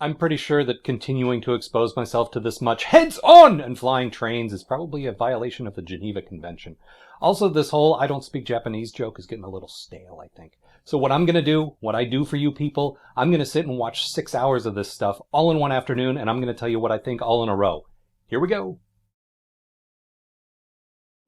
I'm pretty sure that continuing to expose myself to this much heads-on and flying trains is probably a violation of the Geneva Convention. Also, this whole I don't speak Japanese joke is getting a little stale, I think. So what I'm going to do, what I do for you people, I'm going to sit and watch 6 hours of this stuff all in one afternoon, and I'm going to tell you what I think all in a row. Here we go.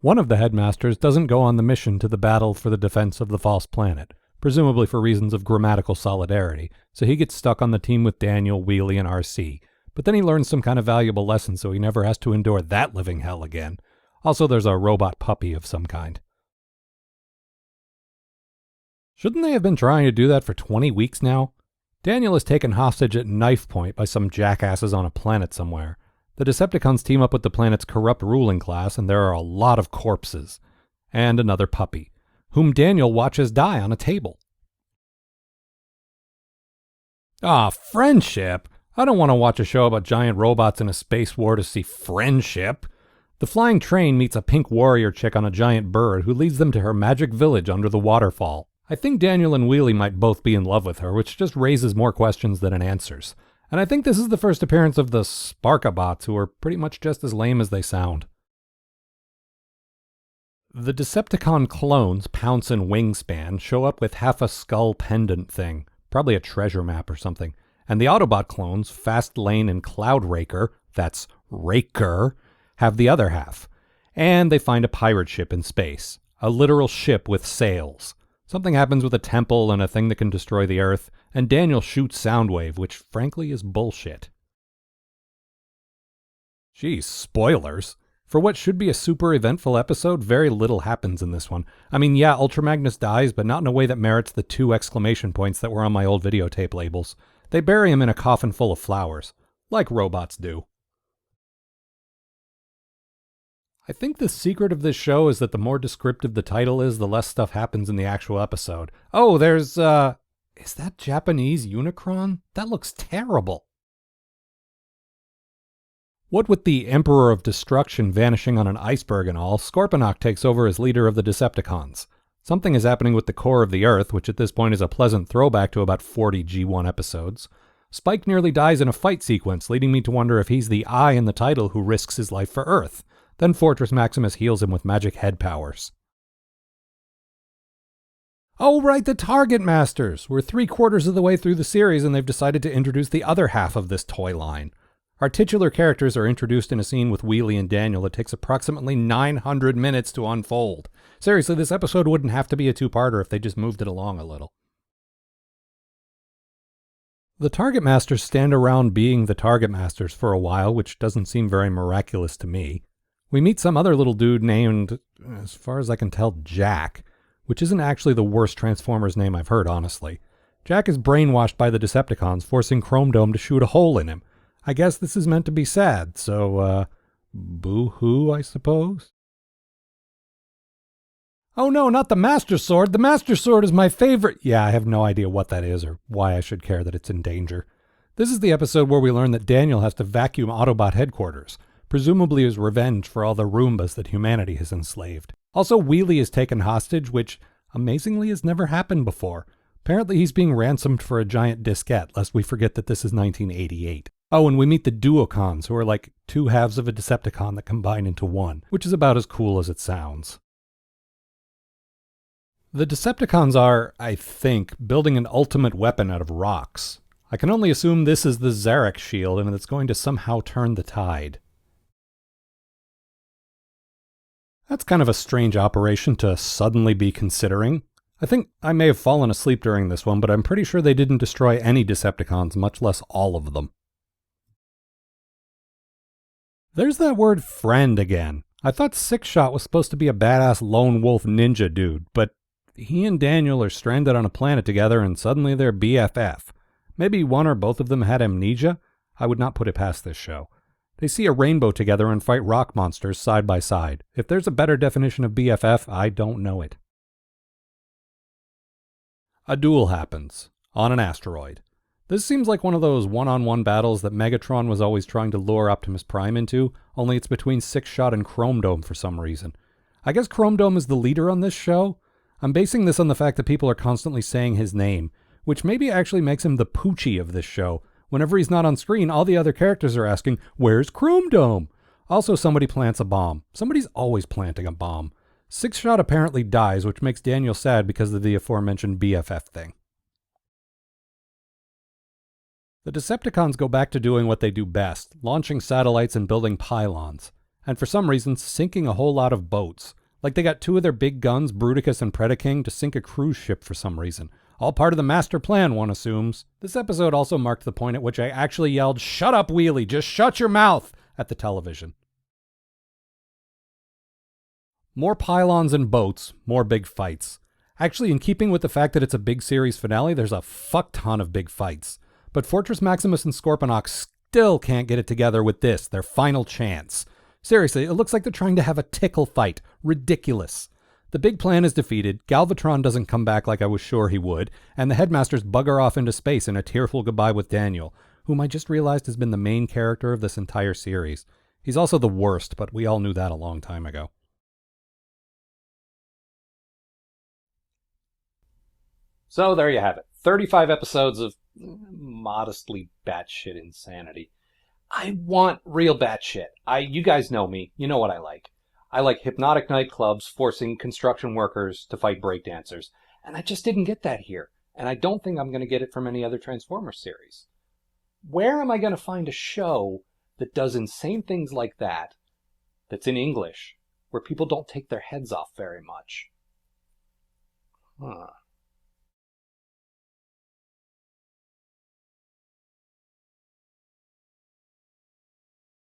One of the Headmasters doesn't go on the mission to the battle for the defense of the false planet, presumably for reasons of grammatical solidarity, so he gets stuck on the team with Daniel, Wheelie, and RC. But then he learns some kind of valuable lesson so he never has to endure that living hell again. Also, there's a robot puppy of some kind. Shouldn't they have been trying to do that for 20 weeks now? Daniel is taken hostage at knife point by some jackasses on a planet somewhere. The Decepticons team up with the planet's corrupt ruling class, and there are a lot of corpses. And another puppy, whom Daniel watches die on a table. Friendship? I don't want to watch a show about giant robots in a space war to see friendship. The flying train meets a pink warrior chick on a giant bird who leads them to her magic village under the waterfall. I think Daniel and Wheelie might both be in love with her, which just raises more questions than it answers. And I think this is the first appearance of the Sparkabots, who are pretty much just as lame as they sound. The Decepticon clones, Pounce and Wingspan, show up with half a skull pendant thing, probably a treasure map or something. And the Autobot clones, Fastlane and Cloudraker, that's Raker, have the other half. And they find a pirate ship in space, a literal ship with sails. Something happens with a temple and a thing that can destroy the Earth, and Daniel shoots Soundwave, which frankly is bullshit. Geez, spoilers. For what should be a super eventful episode, very little happens in this one. I mean, yeah, Ultra Magnus dies, but not in a way that merits the 2 exclamation points that were on my old videotape labels. They bury him in a coffin full of flowers, like robots do. I think the secret of this show is that the more descriptive the title is, the less stuff happens in the actual episode. Oh, there's, is that Japanese Unicron? That looks terrible. What with the Emperor of Destruction vanishing on an iceberg and all, Scorponok takes over as leader of the Decepticons. Something is happening with the core of the Earth, which at this point is a pleasant throwback to about 40 G1 episodes. Spike nearly dies in a fight sequence, leading me to wonder if he's the I in the title who risks his life for Earth. Then Fortress Maximus heals him with magic head powers. Oh, right, the Targetmasters! We're 3/4 of the way through the series and they've decided to introduce the other half of this toy line. Our titular characters are introduced in a scene with Wheelie and Daniel that takes approximately 900 minutes to unfold. Seriously, this episode wouldn't have to be a 2-parter if they just moved it along a little. The Targetmasters stand around being the Targetmasters for a while, which doesn't seem very miraculous to me. We meet some other little dude named, as far as I can tell, Jack, which isn't actually the worst Transformers name I've heard, honestly. Jack is brainwashed by the Decepticons, forcing Chrome Dome to shoot a hole in him. I guess this is meant to be sad, so, boo-hoo, I suppose? Oh no, not the Master Sword! The Master Sword is my favorite! Yeah, I have no idea what that is or why I should care that it's in danger. This is the episode where we learn that Daniel has to vacuum Autobot headquarters, presumably as revenge for all the Roombas that humanity has enslaved. Also, Wheelie is taken hostage, which, amazingly, has never happened before. Apparently he's being ransomed for a giant diskette, lest we forget that this is 1988. Oh, and we meet the Duocons, who are like 2 halves of a Decepticon that combine into one, which is about as cool as it sounds. The Decepticons are, I think, building an ultimate weapon out of rocks. I can only assume this is the Zarak shield, and it's going to somehow turn the tide. That's kind of a strange operation to suddenly be considering. I think I may have fallen asleep during this one, but I'm pretty sure they didn't destroy any Decepticons, much less all of them. There's that word friend again. I thought Sixshot was supposed to be a badass lone wolf ninja dude, but he and Daniel are stranded on a planet together and suddenly they're BFF. Maybe one or both of them had amnesia? I would not put it past this show. They see a rainbow together and fight rock monsters side by side. If there's a better definition of BFF, I don't know it. A duel happens, on an asteroid. This seems like one of those one-on-one battles that Megatron was always trying to lure Optimus Prime into, only it's between Sixshot and Chrome Dome for some reason. I guess Chrome Dome is the leader on this show? I'm basing this on the fact that people are constantly saying his name, which maybe actually makes him the Poochie of this show, Whenever he's not on screen, all the other characters are asking, "Where's Chrome Dome?" Also, somebody plants a bomb. Somebody's always planting a bomb. Sixshot apparently dies, which makes Daniel sad because of the aforementioned BFF thing. The Decepticons go back to doing what they do best, launching satellites and building pylons. And for some reason, sinking a whole lot of boats. Like they got two of their big guns, Bruticus and Predaking, to sink a cruise ship for some reason. All part of the master plan, one assumes. This episode also marked the point at which I actually yelled, "Shut up, Wheelie, just shut your mouth!" at the television. More pylons and boats, more big fights. Actually, in keeping with the fact that it's a big series finale, there's a fuck ton of big fights. But Fortress Maximus and Scorponok still can't get it together with this, their final chance. Seriously, it looks like they're trying to have a tickle fight. Ridiculous. The big plan is defeated, Galvatron doesn't come back like I was sure he would, and the Headmasters bugger off into space in a tearful goodbye with Daniel, whom I just realized has been the main character of this entire series. He's also the worst, but we all knew that a long time ago. So there you have it. 35 episodes of modestly batshit insanity. I want real batshit. You guys know me. You know what I like. I like hypnotic nightclubs forcing construction workers to fight breakdancers. And I just didn't get that here. And I don't think I'm going to get it from any other Transformers series. Where am I going to find a show that does insane things like that, that's in English, where people don't take their heads off very much? Huh.